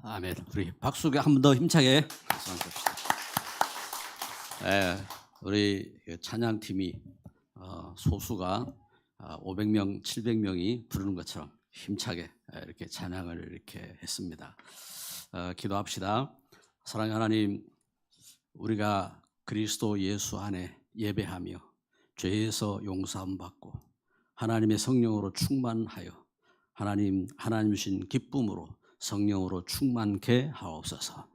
아멘. 우리 박수가 한 번 더 힘차게 박수 한번 칩시다. 우리 찬양팀이 소수가 500명, 700명이 부르는 것처럼 힘차게 이렇게 찬양을 이렇게 했습니다. 기도합시다. 사랑하는 하나님, 우리가 그리스도 예수 안에 예배하며 죄에서 용서함 받고 하나님의 성령으로 충만하여 하나님 주신 기쁨으로 성령으로 충만케 하옵소서.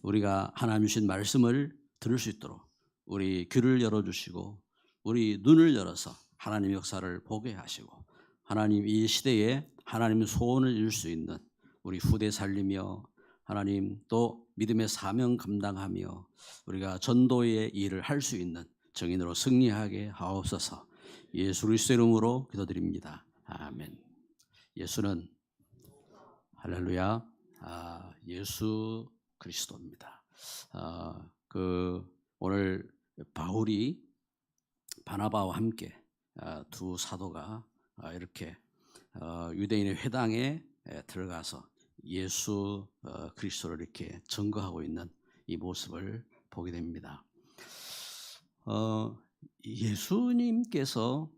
우리가 하나님 주신 말씀을 들을 수 있도록 우리 귀를 열어주시고 우리 눈을 열어서 하나님의 역사를 보게 하시고 하나님 이 시대에 하나님의 소원을 이룰 수 있는 우리 후대 살리며 하나님 또 믿음의 사명 감당하며 우리가 전도의 일을 할 수 있는 정인으로 승리하게 하옵소서. 예수 그리스도의 이름으로 기도드립니다. 아멘. 예수는 할렐루야. 예수 그리스도입니다. 오늘 바울이 바나바와 함께 두 사도가 이렇게 유대인의 회당에 들어가서 예수 그리스도를 이렇게 증거하고 있는 이 모습을 보게 됩니다. 예수님께서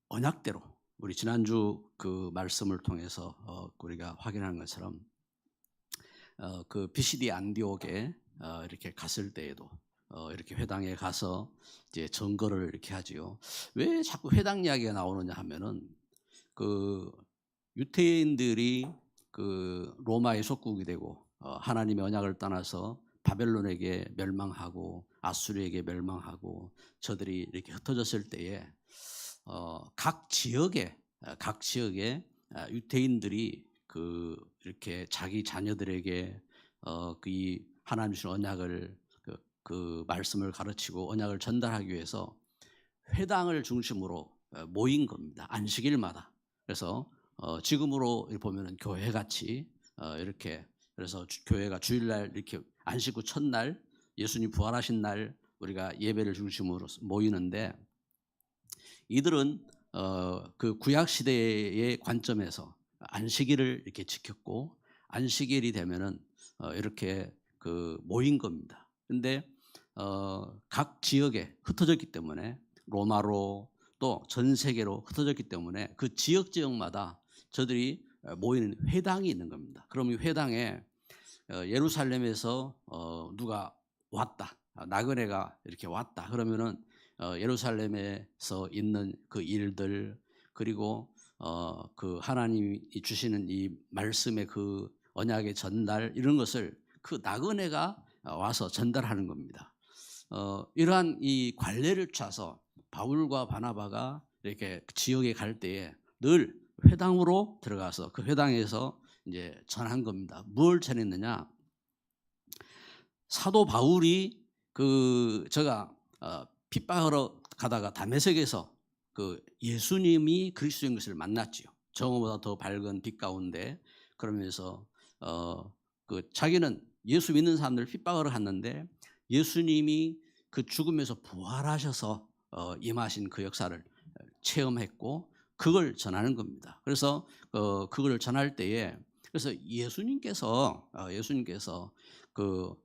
언약대로 우리 지난주 그 말씀을 통해서 우리가 확인한 것처럼 그 비시디 안디옥에 이렇게 갔을 때에도 이렇게 회당에 가서 이제 증거를 이렇게 하지요. 왜 자꾸 회당 이야기가 나오느냐 하면은 그 유대인들이 그 로마의 속국이 되고 하나님의 언약을 떠나서 바벨론에게 멸망하고 아수르에게 멸망하고 저들이 이렇게 흩어졌을 때에 각 지역에 유대인들이 그 이렇게 자기 자녀들에게 이 하나님 주신 언약을 그 말씀을 가르치고 언약을 전달하기 위해서 회당을 중심으로 모인 겁니다. 안식일마다. 그래서 지금으로 보면은 교회 같이 이렇게 그래서 교회가 주일날 이렇게 안식 후 첫날 예수님 부활하신 날 우리가 예배를 중심으로 모이는데 이들은 그 구약 시대의 관점에서 안식일을 이렇게 지켰고 안식일이 되면은 이렇게 그 모인 겁니다. 근데 각 지역에 흩어졌기 때문에 로마로 또 전 세계로 흩어졌기 때문에 그 지역마다 저들이 모이는 회당이 있는 겁니다. 그럼 이 회당에 예루살렘에서 누가 왔다, 나그네가 이렇게 왔다 그러면은 예루살렘에서 있는 그 일들 그리고 그 하나님이 주시는 이 말씀의 그 언약의 전달 이런 것을 그 나그네가 와서 전달하는 겁니다. 이러한 이 관례를 짜서 바울과 바나바가 이렇게 지역에 갈 때에 늘 회당으로 들어가서 그 회당에서 이제 전한 겁니다. 뭘 전했느냐? 사도 바울이 제가 핍박하러 가다가 다메섹에서 그 예수님이 그리스도인 것을 만났지요. 정오보다 더 밝은 빛 가운데 그러면서 그 자기는 예수 믿는 사람들 핍박하러 갔는데 예수님이 그 죽음에서 부활하셔서 임하신 그 역사를 체험했고 그걸 전하는 겁니다. 그래서 그걸 전할 때에 그래서 예수님께서 그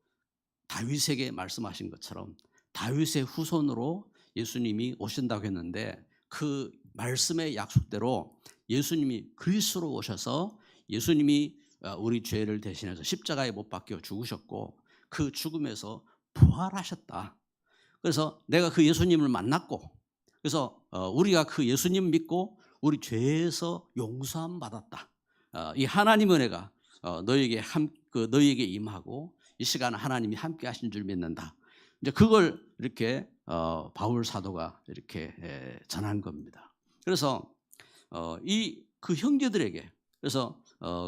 다윗에게 말씀하신 것처럼 다윗의 후손으로 예수님이 오신다고 했는데 그 말씀의 약속대로 예수님이 그리스도로 오셔서 예수님이 우리 죄를 대신해서 십자가에 못 박혀 죽으셨고 그 죽음에서 부활하셨다. 그래서 내가 그 예수님을 만났고 그래서 우리가 그 예수님 믿고 우리 죄에서 용서함 받았다. 이 하나님 은혜가 너희에게 임하고 이 시간 하나님이 함께 하신 줄 믿는다. 이제 그걸 이렇게 바울 사도가 이렇게 전한 겁니다. 그래서 그 형제들에게 그래서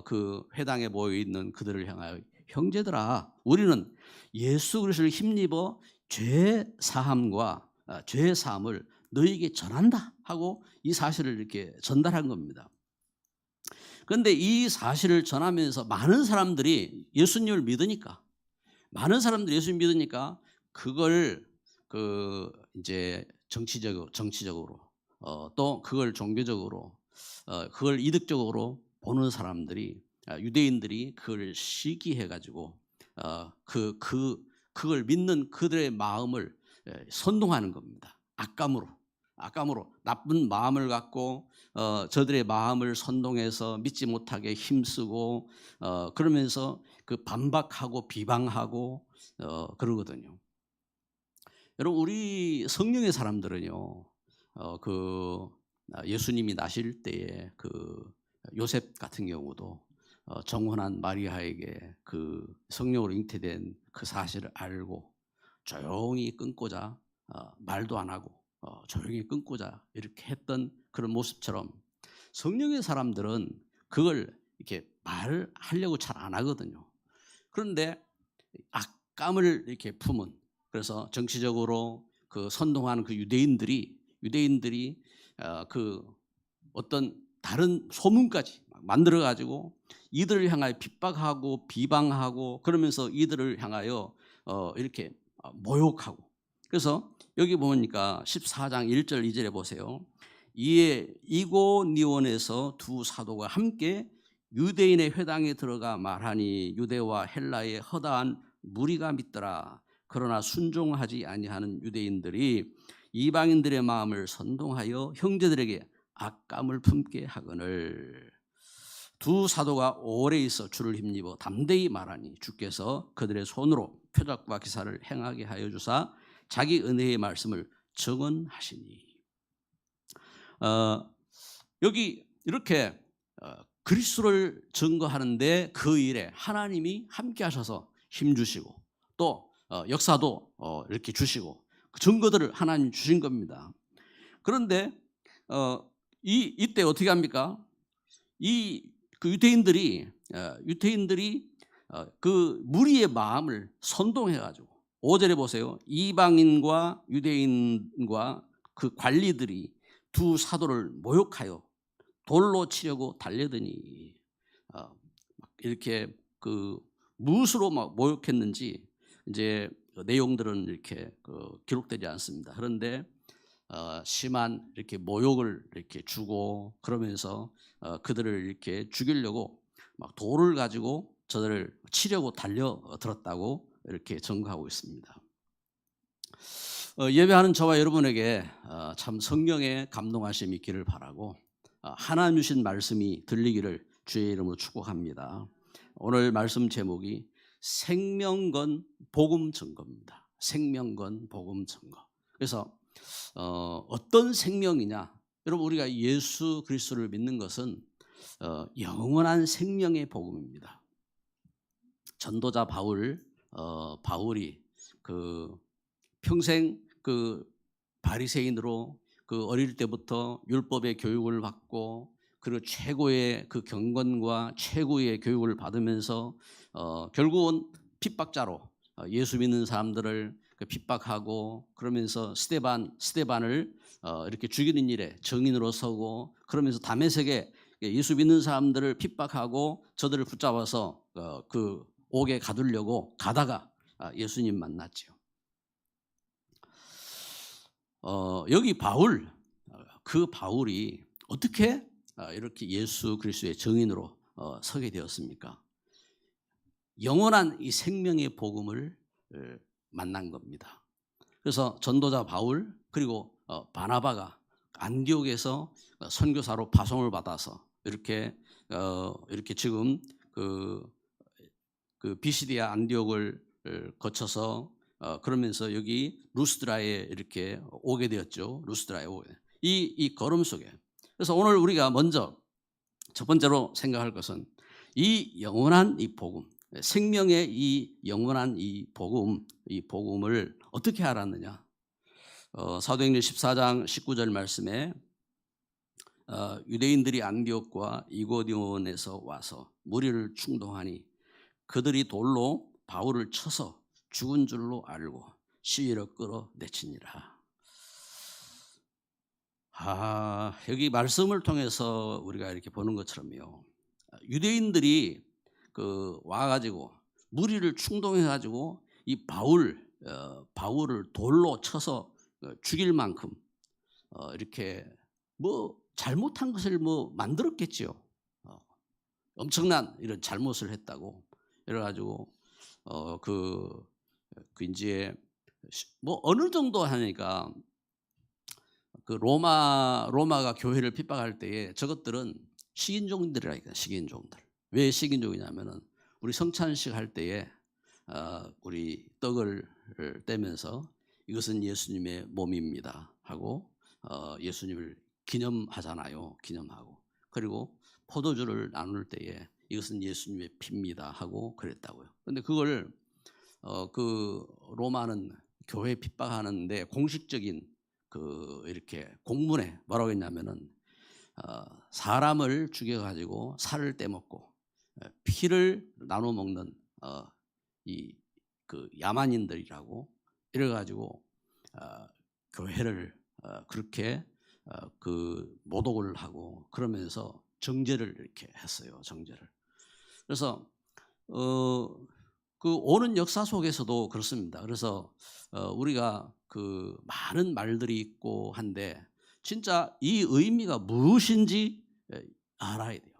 그 회당에 모여 있는 그들을 향하여 형제들아 우리는 예수 그리스도를 힘입어 죄 사함과 죄 사함을 너희에게 전한다 하고 이 사실을 이렇게 전달한 겁니다. 그런데 이 사실을 전하면서 많은 사람들이 예수님을 믿으니까 그걸 이제 정치적으로 또 그걸 종교적으로 그걸 이득적으로 보는 사람들이 유대인들이 그걸 시기해 가지고 그걸 믿는 그들의 마음을 선동하는 겁니다. 악감으로 나쁜 마음을 갖고 저들의 마음을 선동해서 믿지 못하게 힘쓰고 그러면서 그 반박하고 비방하고 그러거든요. 여러분, 우리 성령의 사람들은요, 예수님이 나실 때에 그 요셉 같은 경우도 정혼한 마리아에게 그 성령으로 잉태된 그 사실을 알고 조용히 끊고자 말도 안 하고 조용히 끊고자 이렇게 했던 그런 모습처럼 성령의 사람들은 그걸 이렇게 말하려고 잘 안 하거든요. 그런데 악감을 이렇게 품은, 그래서 정치적으로 그 선동하는 그 유대인들이 그 어떤 다른 소문까지 만들어 가지고 이들을 향하여 핍박하고 비방하고 그러면서 이들을 향하여 이렇게 모욕하고. 그래서 여기 보니까 14장 1절 2절에 보세요. 이에 이고니온에서 두 사도가 함께 유대인의 회당에 들어가 말하니 유대와 헬라의 허다한 무리가 믿더라. 그러나 순종하지 아니하는 유대인들이 이방인들의 마음을 선동하여 형제들에게 악감을 품게 하거늘. 두 사도가 오래 있어 주를 힘입어 담대히 말하니 주께서 그들의 손으로 표적과 기사를 행하게 하여 주사 자기 은혜의 말씀을 증언하시니. 여기 이렇게 그리스도를 증거하는데 그 일에 하나님이 함께 하셔서 힘주시고 또 역사도 이렇게 주시고 그 증거들을 하나님 주신 겁니다. 그런데 이때 어떻게 합니까? 그 유대인들이 그 무리의 마음을 선동해 가지고 5절에 보세요. 이방인과 유대인과 그 관리들이 두 사도를 모욕하여 돌로 치려고 달려드니 이렇게 그 무엇으로 막 모욕했는지 이제 내용들은 이렇게 기록되지 않습니다. 그런데 심한 이렇게 모욕을 이렇게 주고 그러면서 그들을 이렇게 죽이려고 막 돌을 가지고 저들을 치려고 달려들었다고 이렇게 증거하고 있습니다. 예배하는 저와 여러분에게 참 성령의 감동하심이 있기를 바라고 하나님 주신 말씀이 들리기를 주의 이름으로 축복합니다. 오늘 말씀 제목이 생명건 복음 증거입니다. 생명건 복음 증거. 그래서 어떤 생명이냐? 여러분, 우리가 예수 그리스도를 믿는 것은 영원한 생명의 복음입니다. 전도자 바울이 그 평생 그 바리새인으로 그 어릴 때부터 율법의 교육을 받고 그리고 최고의 그 경건과 최고의 교육을 받으면서 결국은 핍박자로 예수 믿는 사람들을 핍박하고 그러면서 스데반을 이렇게 죽이는 일에 증인으로 서고 그러면서 다메섹에 예수 믿는 사람들을 핍박하고 저들을 붙잡아서 그 옥에 가두려고 가다가 예수님 만났죠. 여기 그 바울이 어떻게 이렇게 예수 그리스도의 증인으로 서게 되었습니까? 영원한 이 생명의 복음을 만난 겁니다. 그래서 전도자 바울 그리고 바나바가 안디옥에서 선교사로 파송을 받아서 이렇게 지금 그 비시디아 안디옥을 거쳐서 그러면서 여기 루스드라에 이렇게 오게 되었죠. 루스드라에 오게. 이 걸음 속에. 그래서 오늘 우리가 먼저 첫 번째로 생각할 것은 이 영원한 이 복음, 생명의 이 영원한 이 복음을 어떻게 알았느냐? 사도행전 14장 19절 말씀에 유대인들이 안디옥과 이고니온에서 와서 무리를 충동하니 그들이 돌로 바울을 쳐서 죽은 줄로 알고 시위로 끌어내치니라. 여기 말씀을 통해서 우리가 이렇게 보는 것처럼요. 유대인들이 와가지고 무리를 충동해가지고 이 바울을 돌로 쳐서 죽일 만큼 이렇게 뭐 잘못한 것을 뭐 만들었겠지요. 엄청난 이런 잘못을 했다고 이래가지고 이제 뭐 어느 정도 하니까 그 로마가 교회를 핍박할 때에 저것들은 식인종들이라니까. 식인종들. 왜 식인종이냐면은 우리 성찬식 할 때에 우리 떡을 떼면서 이것은 예수님의 몸입니다 하고 예수님을 기념하잖아요. 기념하고. 그리고 포도주를 나눌 때에 이것은 예수님의 피입니다 하고 그랬다고요. 근데 그걸 그 로마는 교회 핍박하는데 공식적인 이렇게 공문에 뭐라고 했냐면은 사람을 죽여가지고 살을 떼먹고 피를 나눠 먹는 야만인들이라고 이래가지고 교회를 그렇게 모독을 하고 그러면서 정죄를 이렇게 했어요. 정죄를. 그래서 그 오는 역사 속에서도 그렇습니다. 그래서 우리가 많은 말들이 있고 한데 진짜 이 의미가 무엇인지 알아야 돼요.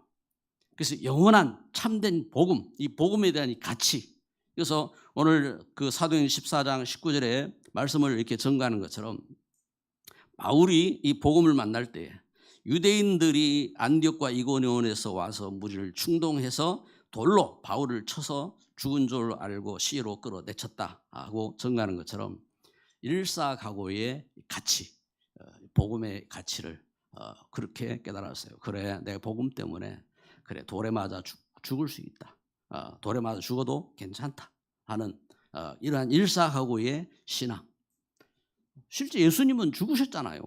그래서 영원한 참된 복음, 이 복음에 대한 이 가치. 그래서 오늘 그 사도행전 14장 19절에 말씀을 이렇게 전가하는 것처럼 바울이 이 복음을 만날 때 유대인들이 안디옥과 이고니온에서 와서 무리를 충동해서 돌로 바울을 쳐서 죽은 줄 알고 시로 끌어내쳤다 하고 전가하는 것처럼 일사각오의 가치, 복음의 가치를 그렇게 깨달았어요. 그래, 내가 복음 때문에 그래 돌에 맞아 죽을 수 있다. 돌에 맞아 죽어도 괜찮다 하는 이러한 일사각오의 신앙. 실제 예수님은 죽으셨잖아요.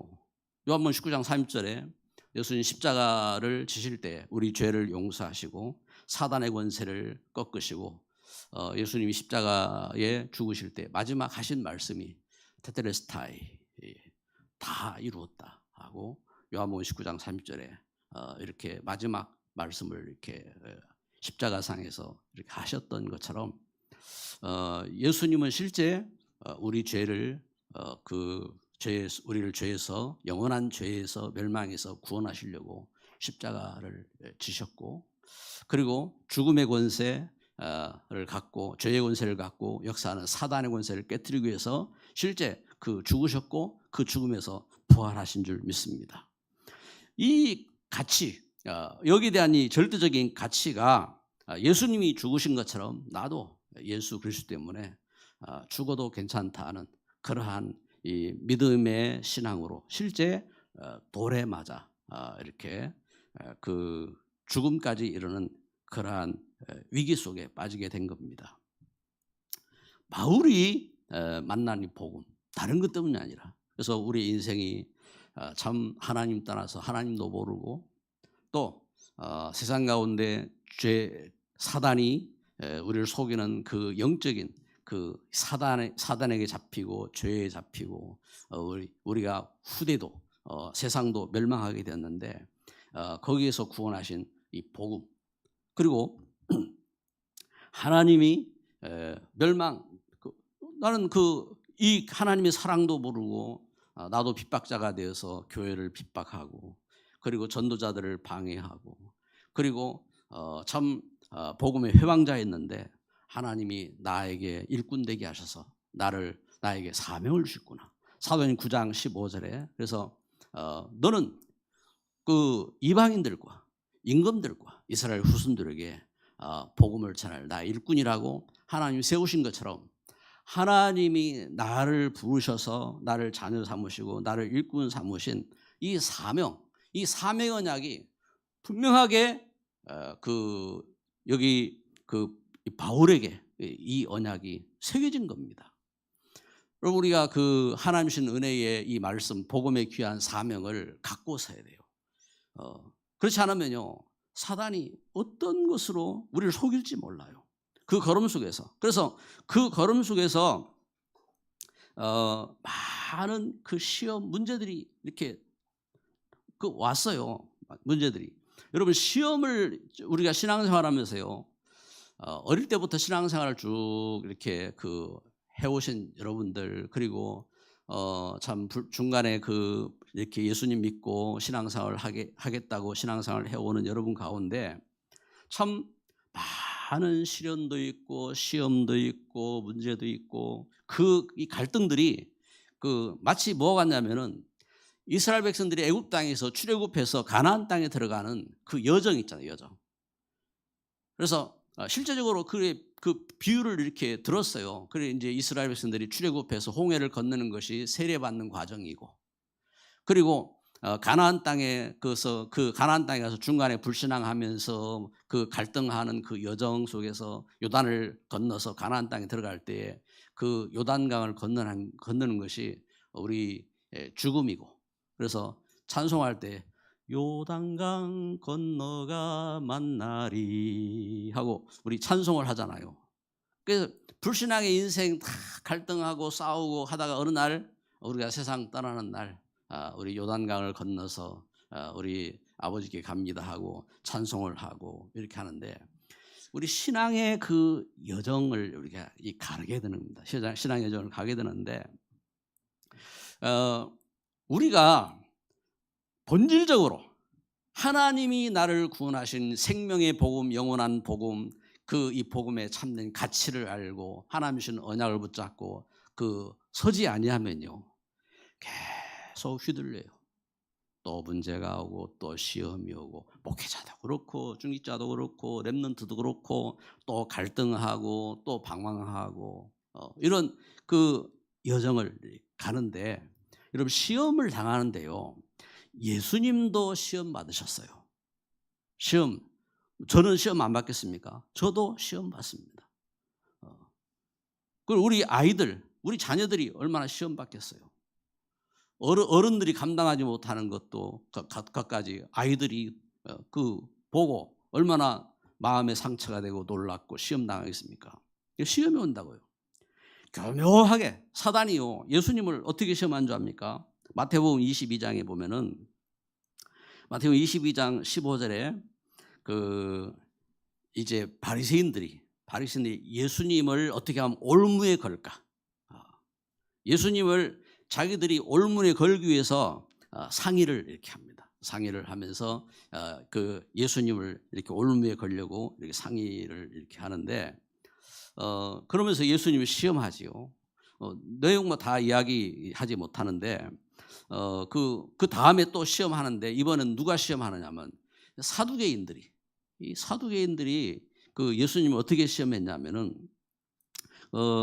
요한복음 19장 30절에 예수님 십자가를 지실 때 우리 죄를 용서하시고 사단의 권세를 꺾으시고 예수님이 십자가에 죽으실 때 마지막 하신 말씀이 테텔레스타이 다 이루었다 하고 요한복음 19장 30절에 이렇게 마지막 말씀을 이렇게 십자가상에서 이렇게 하셨던 것처럼 예수님은 실제 우리 죄를 우리를 죄에서 영원한 죄에서 멸망에서 구원하시려고 십자가를 지셨고 그리고 죽음의 권세를 갖고 죄의 권세를 갖고 역사하는 사단의 권세를 깨뜨리기 위해서 실제 죽으셨고 그 죽음에서 부활하신 줄 믿습니다. 이 가치, 여기에 대한 이 절대적인 가치가 예수님이 죽으신 것처럼 나도 예수 그리스도 때문에 죽어도 괜찮다는 그러한 이 믿음의 신앙으로 실제 돌에 맞아 이렇게 죽음까지 이르는 그러한 위기 속에 빠지게 된 겁니다. 바울이 만난 이 복음, 다른 것 때문이 아니라 그래서 우리 인생이 참 하나님 따라서 하나님도 모르고 또 세상 가운데 사단이 우리를 속이는 그 영적인 사단에게 잡히고 죄에 잡히고 우리가 후대도 세상도 멸망하게 되었는데 거기에서 구원하신 이 복음 그리고 하나님이 나는 이 하나님의 사랑도 모르고 나도 핍박자가 되어서 교회를 핍박하고 그리고 전도자들을 방해하고 그리고 참 복음의 회방자였는데 하나님이 나에게 일꾼 되게 하셔서 나에게 사명을 주셨구나. 사도행전 9장 15절에 그래서 너는 이방인들과 임금들과 이스라엘 후손들에게 복음을 전할 나의 일꾼이라고 하나님이 세우신 것처럼 하나님이 나를 부르셔서 나를 자녀 삼으시고 나를 일꾼 삼으신 이 사명의 언약이 분명하게 여기 바울에게 이 언약이 새겨진 겁니다. 여러분 우리가 하나님 주신 은혜의 이 말씀 복음의 귀한 사명을 갖고 서야 돼요. 그렇지 않으면요 사단이 어떤 것으로 우리를 속일지 몰라요. 그 걸음 속에서 그래서 그 걸음 속에서 많은 시험 문제들이 이렇게 왔어요. 문제들이. 여러분 시험을 우리가 신앙생활하면서요 어릴 때부터 신앙생활을 쭉 이렇게 해오신 여러분들 그리고 참 중간에 이렇게 예수님 믿고 신앙생활을 하겠다고 신앙생활을 해오는 여러분 가운데 참 많은 시련도 있고 시험도 있고 문제도 있고 이 갈등들이 마치 뭐가 같냐면은 이스라엘 백성들이 애굽 땅에서 출애굽해서 가나안 땅에 들어가는 그 여정 있잖아요, 여정. 그래서 실제적으로 그 비유를 이렇게 들었어요. 그래 이제 이스라엘 백성들이 출애굽해서 홍해를 건너는 것이 세례받는 과정이고, 그리고 가나안 땅에 가나안 땅에 가서 중간에 불신앙하면서 그 갈등하는 그 여정 속에서 요단을 건너서 가나안 땅에 들어갈 때에 그 요단강을 건너는 것이 우리 죽음이고, 그래서 찬송할 때 요단강 건너가 만나리 하고 우리 찬송을 하잖아요. 그래서 불신앙의 인생 다 갈등하고 싸우고 하다가 어느 날 우리가 세상 떠나는 날 우리 요단강을 건너서 우리 아버지께 갑니다 하고 찬송을 하고 이렇게 하는데, 우리 신앙의 그 여정을 우리가 가게 되는 겁니다. 신앙의 여정을 가게 되는데 우리가 본질적으로 하나님이 나를 구원하신 생명의 복음, 영원한 복음, 이 복음에 참된 가치를 알고 하나님 주신 언약을 붙잡고 서지 아니하면요 계속 휘둘려요. 또 문제가 오고 또 시험이 오고 목회자도 그렇고 중직자도 그렇고 렘넌트도 그렇고 또 갈등하고 또 방황하고 이런 그 여정을 가는데, 여러분 시험을 당하는데요, 예수님도 시험 받으셨어요. 저는 시험 안 받겠습니까? 저도 시험 받습니다. 그리고 우리 자녀들이 얼마나 시험 받겠어요. 어른들이 감당하지 못하는 것도 갖가지 아이들이 보고 얼마나 마음의 상처가 되고 놀랍고 시험 당하겠습니까? 시험이 온다고요. 교묘하게 사단이요 예수님을 어떻게 시험한 줄 압니까? 마태복음 22장에 보면은 마태복음 22장 15절에 이제 바리새인들이 예수님을 어떻게 하면 올무에 걸까? 예수님을 자기들이 올무에 걸기 위해서 상의를 이렇게 합니다. 상의를 하면서 예수님을 이렇게 올무에 걸려고 이렇게 상의를 이렇게 하는데, 그러면서 예수님을 시험하지요. 내용만 다 이야기하지 못하는데 그 다음에 또 시험하는데, 이번엔 누가 시험하느냐면 사두개인들이 예수님을 어떻게 시험했냐면은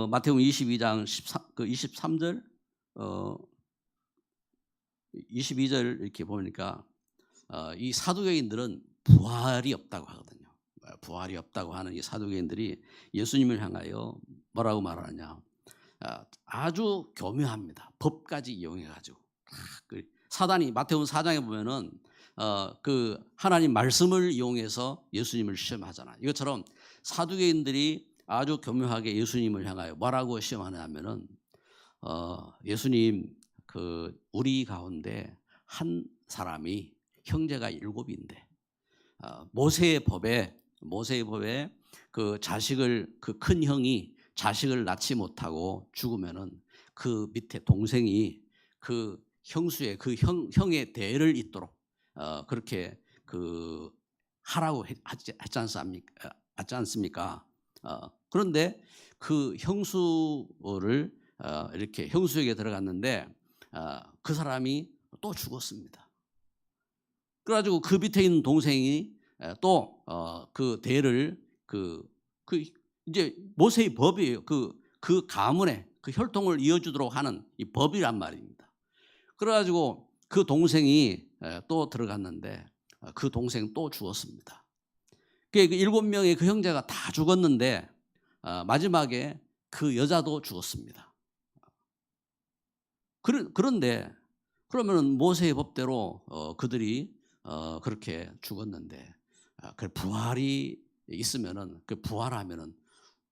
마태복음 22장 23절 22절 이렇게 보니까 이 사두개인들은 부활이 없다고 하거든요. 부활이 없다고 하는 이 사두개인들이 예수님을 향하여 뭐라고 말하느냐, 아주 교묘합니다. 법까지 이용해가지고 사단이 마태복음 4장에 보면은 하나님 말씀을 이용해서 예수님을 시험하잖아요. 이것처럼 사두개인들이 아주 교묘하게 예수님을 향하여 뭐라고 시험하냐면은 예수님 우리 가운데 한 사람이 형제가 7인데 모세의 법에 큰 형이 자식을 낳지 못하고 죽으면은 그 밑에 동생이 형수의 형의 대를 잇도록 그렇게 하라고 했지 않습니까? 그런데 그 형수를 이렇게 형수에게 들어갔는데 그 사람이 또 죽었습니다. 그래가지고 그 밑에 있는 동생이 또 그 대를 이제 모세의 법이에요. 그 가문에 그 혈통을 이어주도록 하는 이 법이란 말입니다. 그래가지고 그 동생이 또 들어갔는데 그 동생 또 죽었습니다. 그 7명의 그 형제가 다 죽었는데 마지막에 그 여자도 죽었습니다. 그런데 그러면 모세의 법대로 그들이 그렇게 죽었는데 그 부활이 있으면은 부활하면은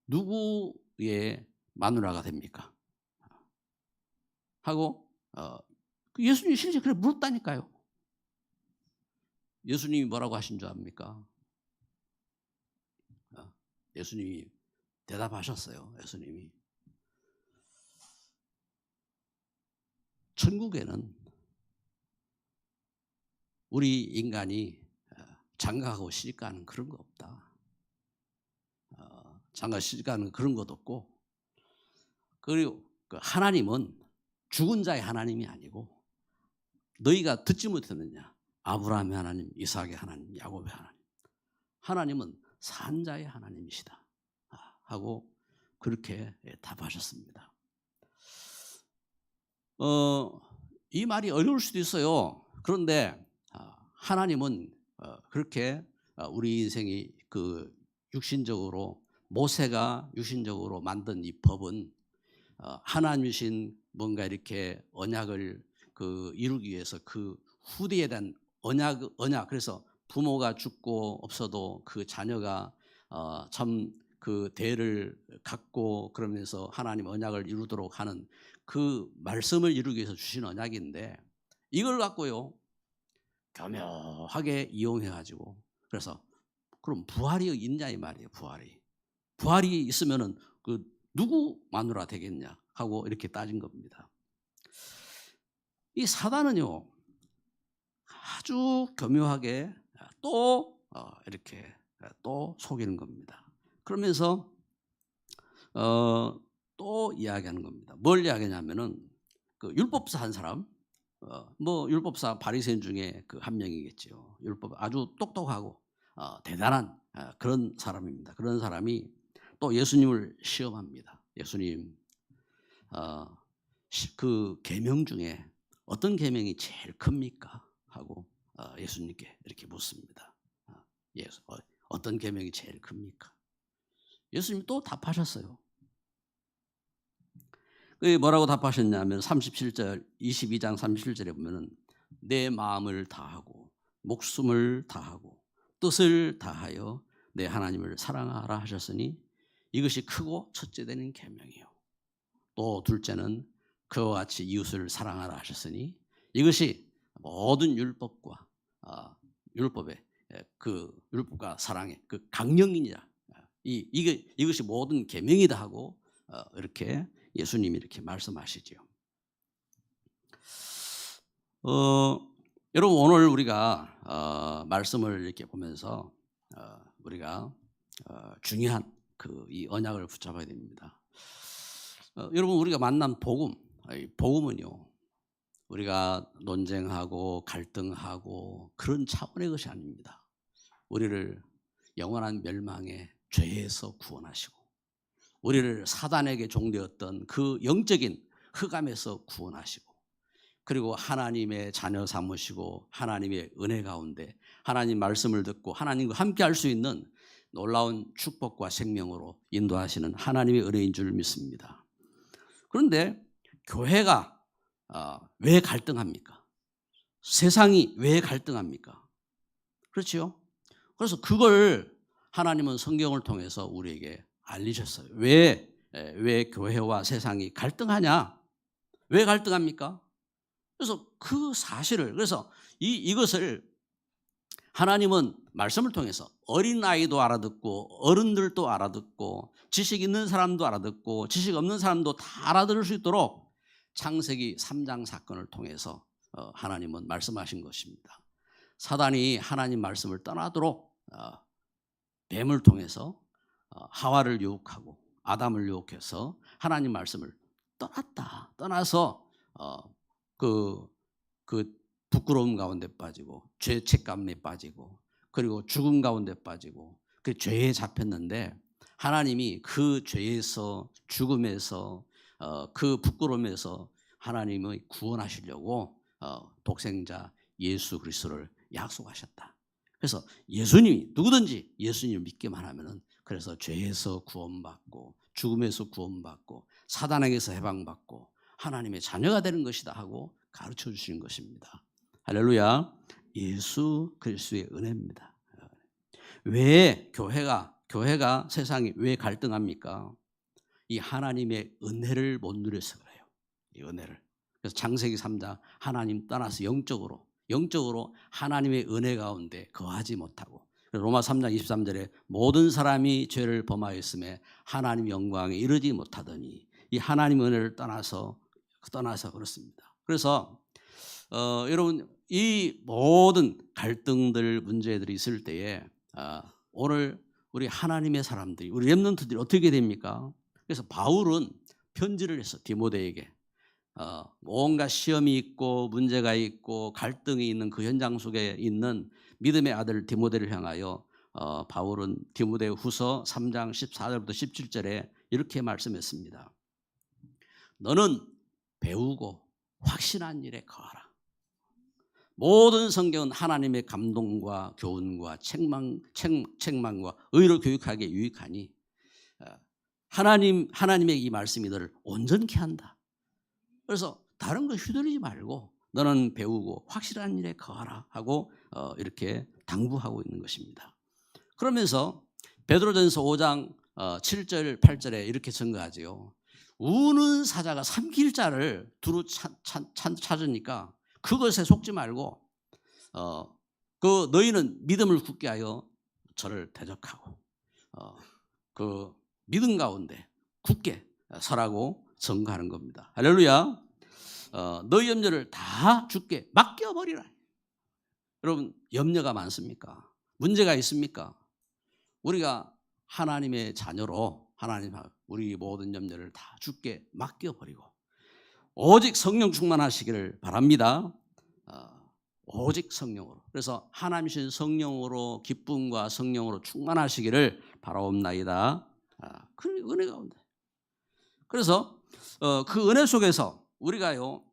누구의 마누라가 됩니까? 하고 예수님이 실제 그래 물었다니까요. 예수님이 뭐라고 하신 줄 압니까? 예수님이 대답하셨어요. 예수님이 천국에는 우리 인간이 장가가고 시집가는 그런 거 없다. 장가 시집가는 그런 것도 없고, 그리고 그 하나님은 죽은 자의 하나님이 아니고 너희가 듣지 못했느냐, 아브라함의 하나님, 이삭의 하나님, 야곱의 하나님, 하나님은 산 자의 하나님이시다 하고 그렇게 답하셨습니다. 이 말이 어려울 수도 있어요. 그런데 하나님은 그렇게 우리 인생이 그 육신적으로, 모세가 육신적으로 만든 이 법은 하나님이신 뭔가 이렇게 언약을 그 이루기 위해서 그 후대에 대한 언약, 그래서 부모가 죽고 없어도 그 자녀가 참 그 대를 갖고 그러면서 하나님 언약을 이루도록 하는 그 말씀을 이루기 위해서 주신 언약인데, 이걸 갖고요 교묘하게 이용해가지고, 그래서 그럼 부활이 있냐 이 말이에요. 부활이 있으면은 그 누구 마누라 되겠냐 하고 이렇게 따진 겁니다. 이 사단은요 아주 교묘하게 또 이렇게 또 속이는 겁니다. 그러면서 또 이야기하는 겁니다. 뭘 이야기하냐면은 그 율법사 한 사람, 뭐 율법사 바리새인 중에 그 한 명이겠죠. 율법 아주 똑똑하고 대단한 그런 사람입니다. 그런 사람이 또 예수님을 시험합니다. 예수님, 그 계명 중에 어떤 계명이 제일 큽니까? 하고 예수님께 이렇게 묻습니다. 어떤 계명이 제일 큽니까? 예수님이 또 답하셨어요. 뭐라고 답하셨냐면 37절, 22장 37절에 보면은 내 마음을 다하고 목숨을 다하고 뜻을 다하여 내 하나님을 사랑하라 하셨으니 이것이 크고 첫째 되는 계명이요. 또 둘째는 그와 같이 이웃을 사랑하라 하셨으니 이것이 모든 율법과 율법의 그 율법과 사랑의 그 강령이니라. 이것이 모든 계명이다 하고 이렇게 예수님이 이렇게 말씀하시죠. 여러분 오늘 우리가 말씀을 이렇게 보면서 우리가 중요한 그 이 언약을 붙잡아야 됩니다. 여러분 우리가 만난 복음은요 우리가 논쟁하고 갈등하고 그런 차원의 것이 아닙니다. 우리를 영원한 멸망의 죄에서 구원하시고 우리를 사단에게 종되었던 그 영적인 흑암에서 구원하시고, 그리고 하나님의 자녀 삼으시고 하나님의 은혜 가운데 하나님 말씀을 듣고 하나님과 함께 할 수 있는 놀라운 축복과 생명으로 인도하시는 하나님의 은혜인 줄 믿습니다. 그런데 교회가 왜 갈등합니까? 세상이 왜 갈등합니까? 그렇죠? 그래서 그걸 하나님은 성경을 통해서 우리에게 알리셨어요. 왜 교회와 세상이 갈등하냐? 왜 갈등합니까? 그래서 그 사실을, 그래서 이것을 하나님은 말씀을 통해서 어린아이도 알아듣고 어른들도 알아듣고 지식 있는 사람도 알아듣고 지식 없는 사람도 다 알아들을 수 있도록 창세기 3장 사건을 통해서 하나님은 말씀하신 것입니다. 사단이 하나님 말씀을 떠나도록 뱀을 통해서 하와를 유혹하고 아담을 유혹해서 하나님 말씀을 떠나서 그 부끄러움 가운데 빠지고 죄책감에 빠지고 그리고 죽음 가운데 빠지고 그 죄에 잡혔는데, 하나님이 그 죄에서 죽음에서 그 부끄러움에서 하나님의 구원하시려고 독생자 예수 그리스도를 약속하셨다. 그래서 예수님이 누구든지 예수님을 믿기만 하면은 그래서 죄에서 구원받고 죽음에서 구원받고 사단에게서 해방받고 하나님의 자녀가 되는 것이다 하고 가르쳐 주시는 것입니다. 할렐루야. 예수 그리스도의 은혜입니다. 왜 교회가 세상이 왜 갈등합니까? 이 하나님의 은혜를 못 누려서 그래요. 이 은혜를. 그래서 창세기 3장 하나님 떠나서 영적으로 하나님의 은혜 가운데 거하지 못하고, 로마 3장 23절에 모든 사람이 죄를 범하였음에 하나님 영광에 이르지 못하더니 이 하나님 은혜를 떠나서 그렇습니다. 그래서 여러분 이 모든 갈등들, 문제들이 있을 때에 오늘 우리 하나님의 사람들이, 우리 렘넌트들이 어떻게 됩니까? 그래서 바울은 편지를 했어, 디모데에게. 온갖 시험이 있고 문제가 있고 갈등이 있는 그 현장 속에 있는 믿음의 아들 디모데를 향하여 바울은 디모데후서 3장 14절부터 17절에 이렇게 말씀했습니다. 너는 배우고 확신한 일에 거하라. 모든 성경은 하나님의 감동과 교훈과 책망과 의를 교육하기에 유익하니 하나님의 이 말씀이 너를 온전케 한다. 그래서 다른 거 휘둘리지 말고 너는 배우고 확실한 일에 거하라 하고 이렇게 당부하고 있는 것입니다. 그러면서 베드로전서 5장 7절 8절에 이렇게 증거하지요. 우는 사자가 삼킬 자를 두루 찾으니까 그것에 속지 말고 그 너희는 믿음을 굳게 하여 저를 대적하고 그 믿음 가운데 굳게 서라고 증거하는 겁니다. 할렐루야. 너희 염려를 다 주께 맡겨버리라. 여러분, 염려가 많습니까? 문제가 있습니까? 우리가 하나님의 자녀로 하나님 우리 모든 염려를 다 주께 맡겨버리고 오직 성령 충만하시기를 바랍니다. 오직 성령으로. 그래서 하나님이신 성령으로 기쁨과 성령으로 충만하시기를 바라옵나이다. 그 은혜 가운데. 그래서 그 은혜 속에서 우리가요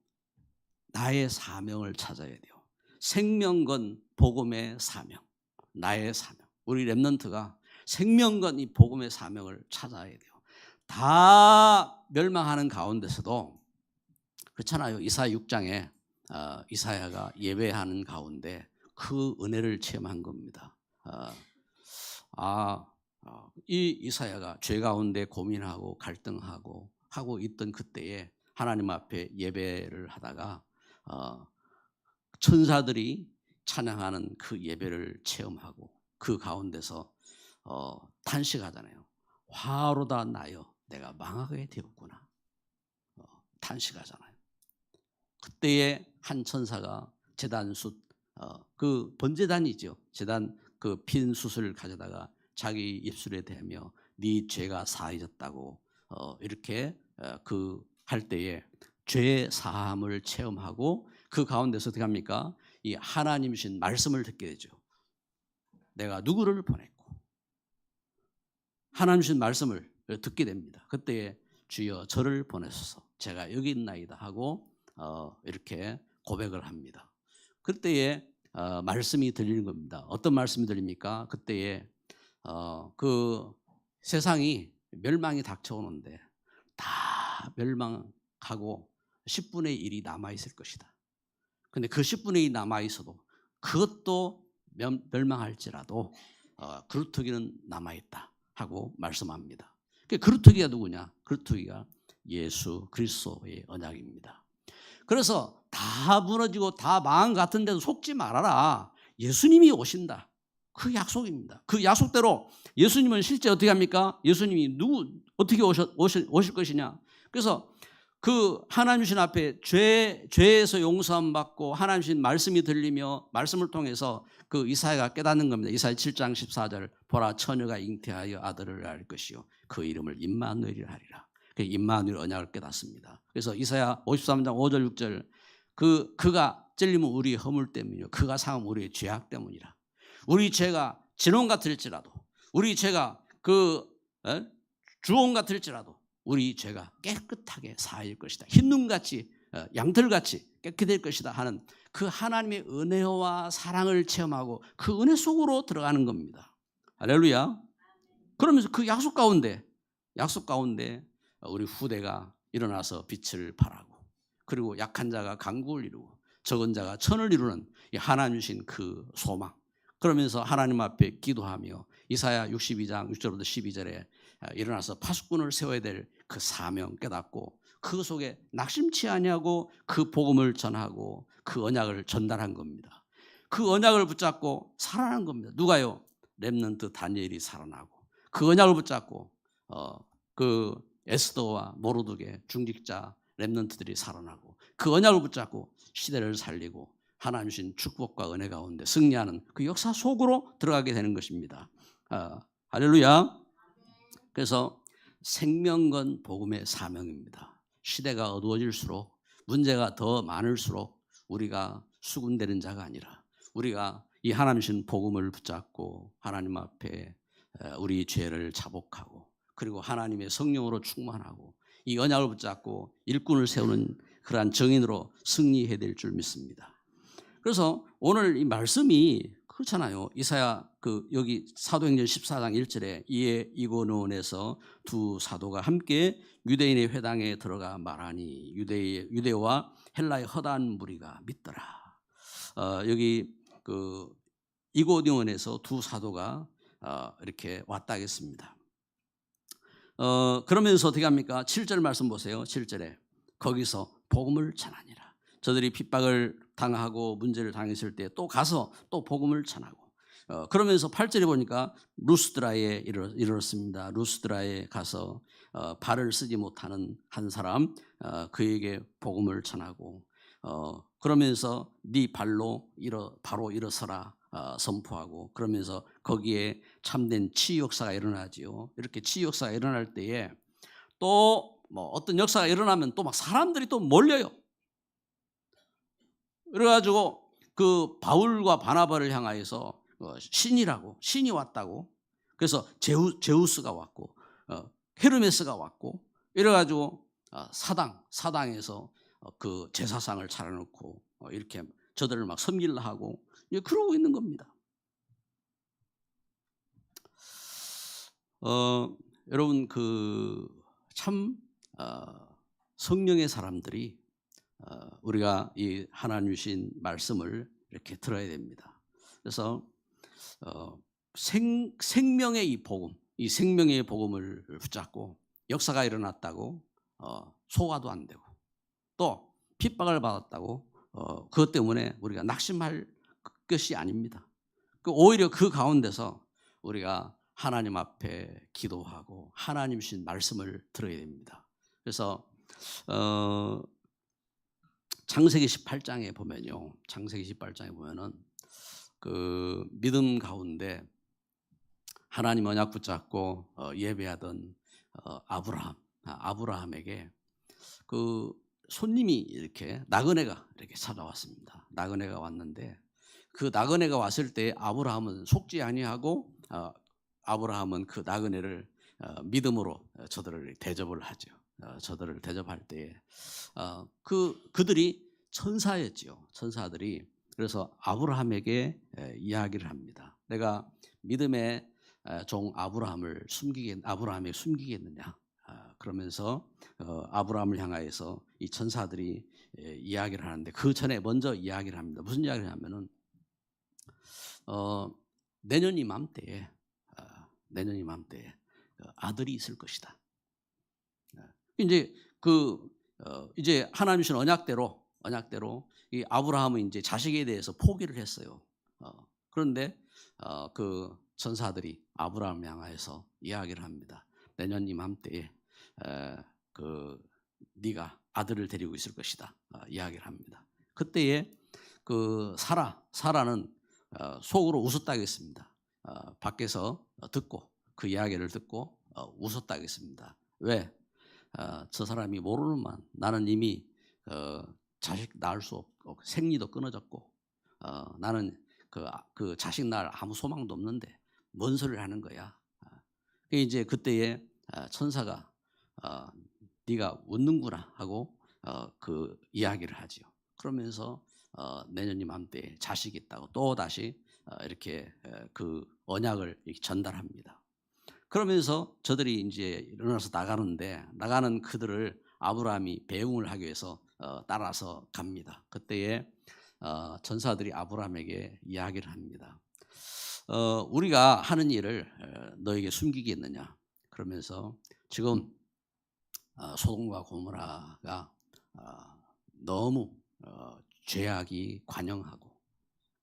나의 사명을 찾아야 돼요. 생명건 복음의 사명, 나의 사명. 우리 렘넌트가 생명건 이 복음의 사명을 찾아야 돼요. 다 멸망하는 가운데서도 그렇잖아요. 이사야 6장에 이사야가 예배하는 가운데 그 은혜를 체험한 겁니다. 이 이사야가 죄 가운데 고민하고 갈등하고 하고 있던 그때에 하나님 앞에 예배를 하다가 천사들이 찬양하는 그 예배를 체험하고 그 가운데서 탄식하잖아요. 화로다 나여 내가 망하게 되었구나. 탄식하잖아요. 그때에 한 천사가 제단숯 그 번제단이죠. 제단 그 핀 숯을 가져다가 자기 입술에 대며 네 죄가 사해졌다고 이렇게 그 할 때에 죄 사함을 체험하고 그 가운데서 어떻게 합니까? 이 하나님이신 말씀을 듣게 되죠. 내가 누구를 보냈고 하나님이신 말씀을 듣게 됩니다. 그때에 주여 저를 보내소서 제가 여기 있나이다 하고 이렇게 고백을 합니다. 그때에 말씀이 들리는 겁니다. 어떤 말씀이 들립니까? 그때에 그 세상이 멸망이 닥쳐오는데 다 멸망하고 10분의 1이 남아있을 것이다. 근데 그 10분의 1이 남아있어도 그것도 멸망할지라도 그루터기는 남아있다 하고 말씀합니다. 그루터기가 누구냐? 그루터기가 예수 그리스도의 언약입니다. 그래서 다 무너지고 다 망한 것 같은데도 속지 말아라. 예수님이 오신다. 그 약속입니다. 그 약속대로 예수님은 실제 어떻게 합니까? 예수님이 어떻게 오실 것이냐? 그래서 그 하나님이신 앞에 죄에서 용서함 받고 하나님이신 말씀이 들리며 말씀을 통해서 그 이사야가 깨닫는 겁니다. 이사야 7장 14절 보라 처녀가 잉태하여 아들을 낳을 것이요 그 이름을 임마누엘이라 하리라. 그 임마누엘 언약을 깨닫습니다. 그래서 이사야 53장 5절 6절 그가 찔림은 우리의 허물 때문이요 그가 상함은 우리의 죄악 때문이라. 우리 죄가 진홍 같을지라도 우리 죄가 주홍 같을지라도 우리 죄가 깨끗하게 사할 것이다. 흰눈같이 양털같이 깨끗할 것이다 하는 그 하나님의 은혜와 사랑을 체험하고 그 은혜 속으로 들어가는 겁니다. 할렐루야. 그러면서 그 약속 가운데 우리 후대가 일어나서 빛을 발하고 그리고 약한 자가 강국을 이루고 적은 자가 천을 이루는 하나님 주신 그 소망. 그러면서 하나님 앞에 기도하며 이사야 62장 6절부터 12절에 일어나서 파수꾼을 세워야 될 그 사명 깨닫고 그 속에 낙심치 아니하고 그 복음을 전하고 그 언약을 전달한 겁니다. 그 언약을 붙잡고 살아난 겁니다. 누가요? 렘넌트 다니엘이 살아나고 그 언약을 붙잡고 그 에스더와 모르드게 중직자 렘넌트들이 살아나고 그 언약을 붙잡고 시대를 살리고 하나님 주신 축복과 은혜 가운데 승리하는 그 역사 속으로 들어가게 되는 것입니다. 할렐루야. 그래서 생명건 복음의 사명입니다. 시대가 어두워질수록 문제가 더 많을수록 우리가 수군되는 자가 아니라 우리가 이 하나님 주신 복음을 붙잡고 하나님 앞에 우리 죄를 자복하고 그리고 하나님의 성령으로 충만하고 이 언약을 붙잡고 일꾼을 세우는 그러한 정인으로 승리해야 될 줄 믿습니다. 그래서 오늘 이 말씀이 그렇잖아요. 이사야 여기 사도행전 14장 1절에 이에 이고노온에서 두 사도가 함께 유대인의 회당에 들어가 말하니 유대와 헬라의 허다한 무리가 믿더라. 여기 이고노온에서 두 사도가 이렇게 왔다 하겠습니다. 그러면서 어떻게 합니까? 7절 말씀 보세요. 7절에 거기서 복음을 전하니라. 저들이 핍박을 당하고 문제를 당했을 때 또 가서 또 복음을 전하고 그러면서 8절에 보니까 루스드라에 이르렀습니다. 루스드라에 가서 발을 쓰지 못하는 한 사람 그에게 복음을 전하고 그러면서 네 발로 바로 일어서라 선포하고 그러면서 거기에 참된 치유 역사가 일어나지요. 이렇게 치유 역사가 일어날 때에 또 뭐 어떤 역사가 일어나면 또 막 사람들이 또 몰려요. 그래가지고 그 바울과 바나바를 향하여서 신이 왔다고 그래서 제우스가 왔고 헤르메스가 왔고 이래가지고 사당에서 그 제사상을 차려놓고 이렇게 저들을 막 섬기려 하고 그러고 있는 겁니다. 여러분 참 성령의 사람들이 우리가 이 하나님 주신 말씀을 이렇게 들어야 됩니다. 그래서 생명의 이 복음, 이 생명의 복음을 붙잡고 역사가 일어났다고 소화도 안 되고 또 핍박을 받았다고 그것 때문에 우리가 낙심할 것이 아닙니다. 오히려 그 가운데서 우리가 하나님 앞에 기도하고 하나님 주신 말씀을 들어야 됩니다. 그래서 창세기 18장에 보면요. 창세기 18장에 보면은 그 믿음 가운데 하나님 언약 붙잡고 예배하던 아브라함에게 그 손님이 이렇게 나그네가 이렇게 찾아왔습니다. 나그네가 왔는데 그 나그네가 왔을 때 아브라함은 속지 아니하고 아브라함은 그 나그네를 믿음으로 저들을 대접을 하죠. 저들을 대접할 때에 그들이 천사였죠. 천사들이 그래서 아브라함에게 이야기를 합니다. 내가 믿음의 종 아브라함에 숨기겠느냐? 그러면서 아브라함을 향하여서 이 천사들이 이야기를 하는데 그 전에 먼저 이야기를 합니다. 무슨 이야기를 하면은 내년 이맘때에 아들이 있을 것이다. 이제 이제 하나님 주신 언약대로 이 아브라함은 이제 자식에 대해서 포기를 했어요. 그런데 그 천사들이 아브라함을 향하여서 이야기를 합니다. 내년 이맘때에 네가 아들을 데리고 있을 것이다. 이야기를 합니다. 그때에 그 사라는 속으로 웃었다겠습니다. 밖에서 듣고 그 이야기를 듣고 웃었다겠습니다. 왜? 저 사람이 모르는만 나는 이미 자식 낳을 수 없고 생리도 끊어졌고 나는 그 자식 낳을 아무 소망도 없는데 뭔 소리를 하는 거야. 이제 그때에 천사가 네가 웃는구나 하고 그 이야기를 하지요. 그러면서 내년 이맘때에 자식이 있다고 또 다시 이렇게 그 언약을 이렇게 전달합니다. 그러면서 저들이 이제 일어나서 나가는 그들을 아브라함이 배웅을 하기 위해서 따라서 갑니다. 그때에 천사들이 아브라함에게 이야기를 합니다. 우리가 하는 일을 너에게 숨기겠느냐? 그러면서 지금 소돔과 고모라가 너무 죄악이 관영하고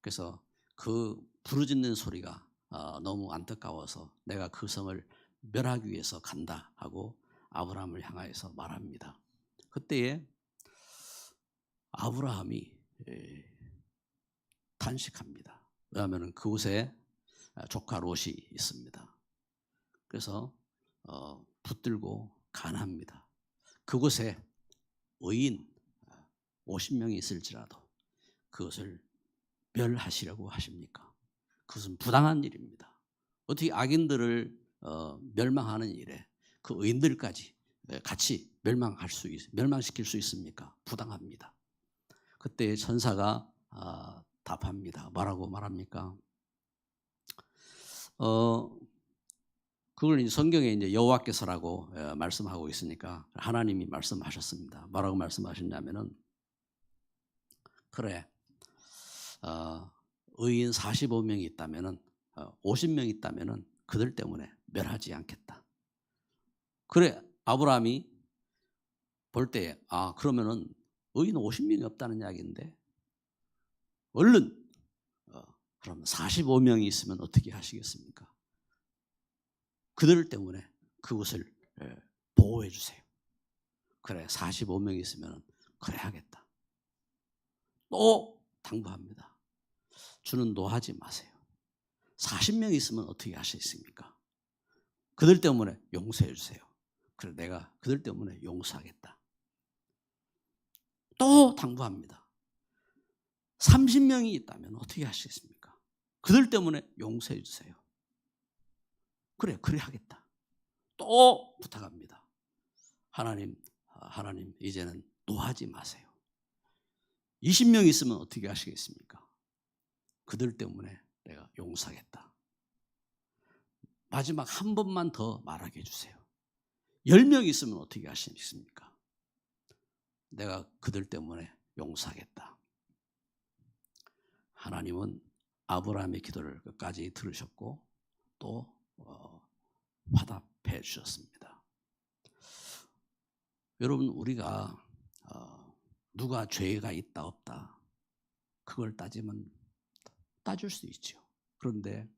그래서 그 부르짖는 소리가 너무 안타까워서 내가 그 성을 멸하기 위해서 간다 하고 아브라함을 향하여서 말합니다. 그때에 아브라함이 탄식합니다. 왜냐하면 그곳에 조카 롯이 있습니다. 그래서 붙들고 간합니다. 그곳에 의인 50명이 있을지라도 그것을 멸하시려고 하십니까? 그것은 부당한 일입니다. 어떻게 악인들을 멸망하는 일에 그 의인들까지 같이 멸망시킬 수 있습니까? 부당합니다. 그때 천사가 답합니다. 뭐라고 말합니까? 그걸 이제 성경에 이제 여호와께서라고 말씀하고 있으니까 하나님이 말씀하셨습니다. 뭐라고 말씀하셨냐면은 그래, 의인 45명이 있다면은 50명이 있다면은 그들 때문에 멸하지 않겠다. 그래, 아브라함이 볼 때 그러면은 의인 50명이 없다는 이야기인데 얼른 그럼 45명이 있으면 어떻게 하시겠습니까? 그들 때문에 그곳을 보호해 주세요. 그래, 45명이 있으면 그래 하겠다. 또 당부합니다. 주는 노하지 마세요. 40명이 있으면 어떻게 하시겠습니까? 그들 때문에 용서해 주세요. 그래, 내가 그들 때문에 용서하겠다. 또 당부합니다. 30명이 있다면 어떻게 하시겠습니까? 그들 때문에 용서해 주세요. 그래 하겠다. 또 부탁합니다. 하나님 이제는 노하지 마세요. 20명 있으면 어떻게 하시겠습니까? 그들 때문에 내가 용서하겠다. 마지막 한 번만 더 말하게 해주세요. 10명 있으면 어떻게 하시겠습니까? 내가 그들 때문에 용서하겠다. 하나님은 아브라함의 기도를 끝까지 들으셨고 또 화답해 주셨습니다. 여러분, 우리가 누가 죄가 있다 없다 그걸 따질 수 있죠. 그런데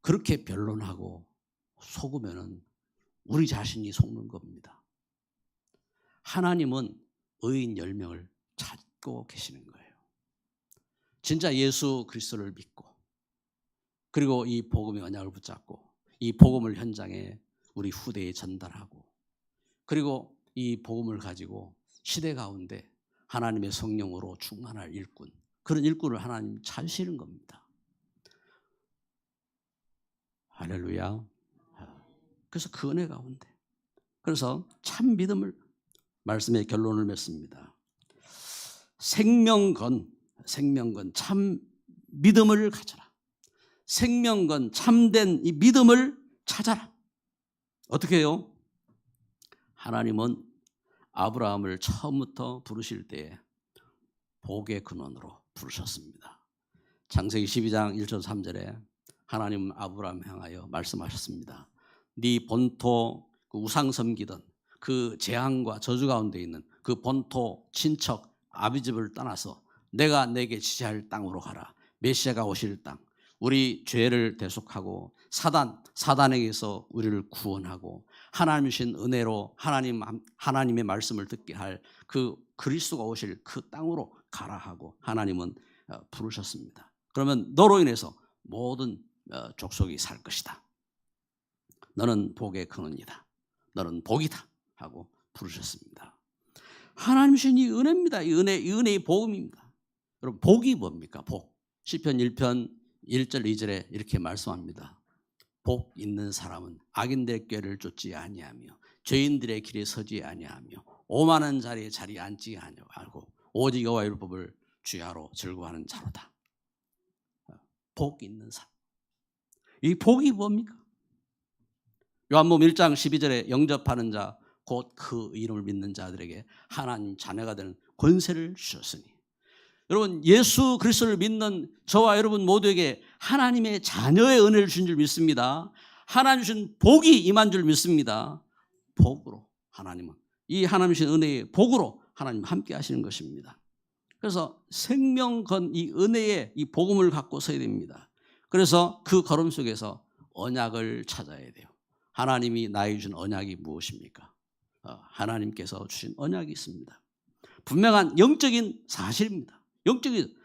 그렇게 변론하고 속으면은 우리 자신이 속는 겁니다. 하나님은 의인 10명을 찾고 계시는 거예요. 진짜 예수 그리스도를 믿고 그리고 이 복음의 언약을 붙잡고 이 복음을 현장에 우리 후대에 전달하고 그리고 이 복음을 가지고 시대 가운데 하나님의 성령으로 충만할 일꾼, 그런 일꾼을 하나님 찾으시는 겁니다. 할렐루야. 그래서 그 은혜 가운데 그래서 참 믿음을 말씀의 결론을 맺습니다. 생명건 참 믿음을 가져라. 생명건 참된 이 믿음을 찾아라. 어떻게 해요? 하나님은 아브라함을 처음부터 부르실 때에 복의 근원으로 부르셨습니다. 창세기 12장 1절 3절에 하나님은 아브라함 향하여 말씀하셨습니다. 네 본토 그 우상 섬기던 그 재앙과 저주 가운데 있는 그 본토 친척 아비집을 떠나서 내가 내게 지시할 땅으로 가라. 메시아가 오실 땅, 우리 죄를 대속하고 사단에게서 우리를 구원하고 하나님이신 은혜로 하나님의 말씀을 듣게 할 그 그리스도가 오실 그 땅으로 가라 하고 하나님은 부르셨습니다. 그러면 너로 인해서 모든 족속이 살 것이다. 너는 복의 근원이다. 너는 복이다 하고 부르셨습니다. 하나님이신 이 은혜입니다. 이 은혜의 복음입니다. 여러분, 복이 뭡니까? 복. 시편 1편 1절 2절에 이렇게 말씀합니다. 복 있는 사람은 악인들의 꾀를 쫓지 아니하며 죄인들의 길에 서지 아니하며 오만한 자리에 자리 앉지 아니하고 오직 여호와의 율법을 주야로 즐거워하는 자로다. 복 있는 사람. 이 복이 뭡니까? 요한복음 1장 12절에 영접하는 자 곧 그 이름을 믿는 자들에게 하나님 자녀가 되는 권세를 주셨으니, 여러분, 예수 그리스도를 믿는 저와 여러분 모두에게 하나님의 자녀의 은혜를 주신 줄 믿습니다. 하나님 주신 복이 임한 줄 믿습니다. 복으로 하나님은 이 하나님 주신 은혜의 복으로 하나님 함께 하시는 것입니다. 그래서 생명건 이 은혜의 이 복음을 갖고 서야 됩니다. 그래서 그 걸음 속에서 언약을 찾아야 돼요. 하나님이 나에게 주신 언약이 무엇입니까? 하나님께서 주신 언약이 있습니다. 분명한 영적인 사실입니다. 영적인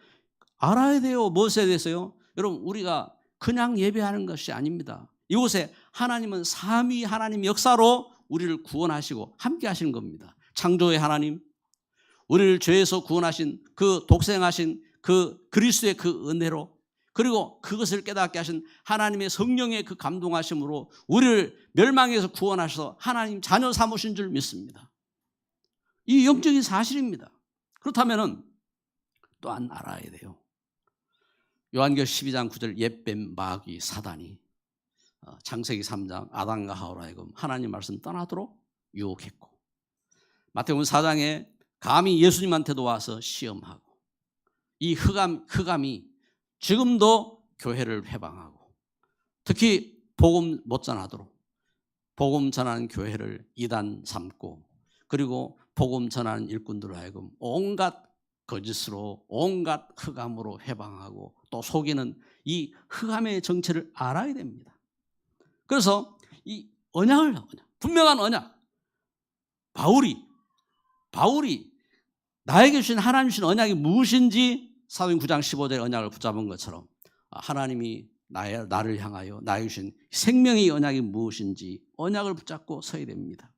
알아야 돼요. 무엇에 대해서요? 여러분, 우리가 그냥 예배하는 것이 아닙니다. 이곳에 하나님은 삼위 하나님 역사로 우리를 구원하시고 함께 하시는 겁니다. 창조의 하나님, 우리를 죄에서 구원하신 그 독생하신 그 그리스도의 그 은혜로, 그리고 그것을 깨닫게 하신 하나님의 성령의 그 감동하심으로 우리를 멸망에서 구원하셔서 하나님 자녀 삼으신 줄 믿습니다. 이 영적인 사실입니다. 그렇다면 또한 알아야 돼요. 요한계시록 12장 9절 옛뱀 마귀 사단이 창세기 3장 아담과 하와로 하여금 하나님 말씀 떠나도록 유혹했고, 마태복음 4장에 감히 예수님한테도 와서 시험하고, 이 흑암이 지금도 교회를 회방하고, 특히 복음 못 전하도록 복음 전하는 교회를 이단 삼고, 그리고 복음 전하는 일꾼들로 하여금 온갖 거짓으로 온갖 흑암으로 회방하고 또 속이는 이 흑암의 정체를 알아야 됩니다. 그래서 이 분명한 언약, 바울이 나에게 주신 하나님 주신 언약이 무엇인지 사도행 9장 15절의 언약을 붙잡은 것처럼 하나님이 나를 향하여 나에게 주신 생명의 언약이 무엇인지 언약을 붙잡고 서야 됩니다.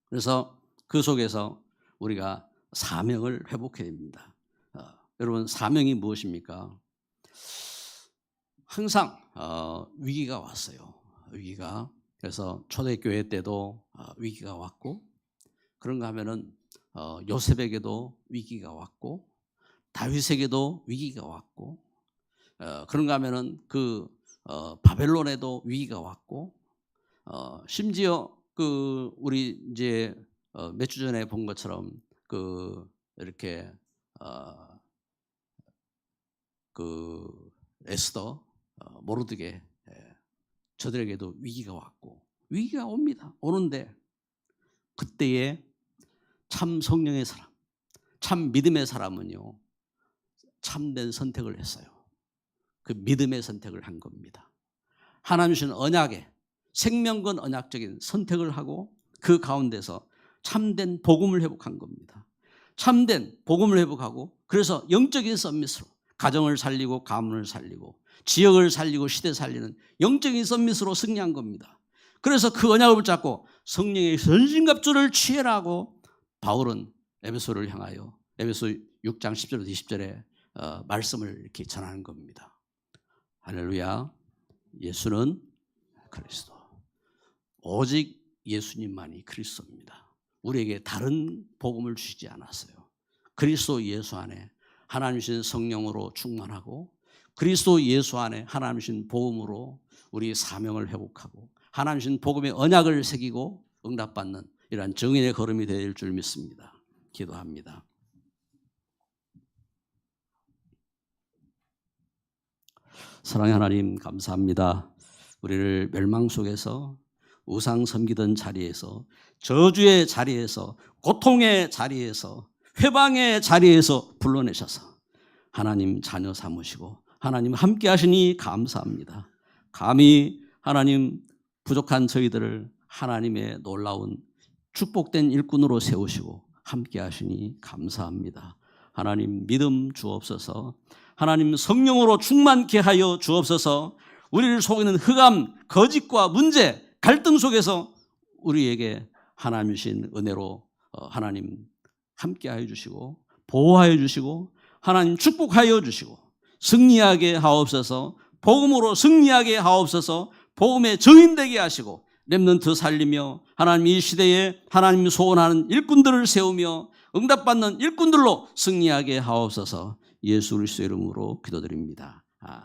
그래서 그 속에서 우리가 사명을 회복해야 됩니다. 여러분, 사명이 무엇입니까? 항상 위기가 왔어요. 위기가. 그래서 초대교회 때도 위기가 왔고, 그런가 하면은 요셉에게도 위기가 왔고, 다윗에게도 위기가 왔고, 그런가 하면은 그 바벨론에도 위기가 왔고, 심지어 그 우리 이제 몇 주 전에 본 것처럼 그 이렇게 그 에스더, 모르드게, 저들에게도 위기가 왔고, 위기가 옵니다. 오는데 그때에 참 성령의 사람, 참 믿음의 사람은요, 참된 선택을 했어요. 그 믿음의 선택을 한 겁니다. 하나님 주신 언약에 생명건 언약적인 선택을 하고 그 가운데서 참된 복음을 회복한 겁니다. 참된 복음을 회복하고, 그래서 영적인 서밋으로 가정을 살리고 가문을 살리고 지역을 살리고 시대 살리는 영적인 서밋으로 승리한 겁니다. 그래서 그 언약을 붙잡고 성령의 전신갑주를 취해라고 바울은 에베소를 향하여 에베소 6장 10절에서 20절에 말씀을 이렇게 전하는 겁니다. 할렐루야. 예수는 그리스도, 오직 예수님만이 그리스도입니다. 우리에게 다른 복음을 주시지 않았어요. 그리스도 예수 안에 하나님 주신 성령으로 충만하고, 그리스도 예수 안에 하나님 주신 복음으로 우리 사명을 회복하고, 하나님 주신 복음의 언약을 새기고 응답받는 이러한 정인의 걸음이 될 줄 믿습니다. 기도합니다. 사랑의 하나님, 감사합니다. 우리를 멸망 속에서, 우상 섬기던 자리에서, 저주의 자리에서, 고통의 자리에서, 회방의 자리에서 불러내셔서 하나님 자녀 삼으시고 하나님 함께 하시니 감사합니다. 감히 하나님 부족한 저희들을 하나님의 놀라운 축복된 일꾼으로 세우시고 함께 하시니 감사합니다. 하나님 믿음 주옵소서. 하나님 성령으로 충만케 하여 주옵소서. 우리를 속이는 흑암, 거짓과 문제, 갈등 속에서 우리에게 하나님 주신 은혜로 하나님 함께하여 주시고 보호하여 주시고 하나님 축복하여 주시고 승리하게 하옵소서. 복음으로 승리하게 하옵소서. 복음의 증인되게 하시고 렘넌트 살리며 하나님 이 시대에 하나님 소원하는 일꾼들을 세우며 응답받는 일꾼들로 승리하게 하옵소서. 예수 그리스도의 이름으로 기도드립니다.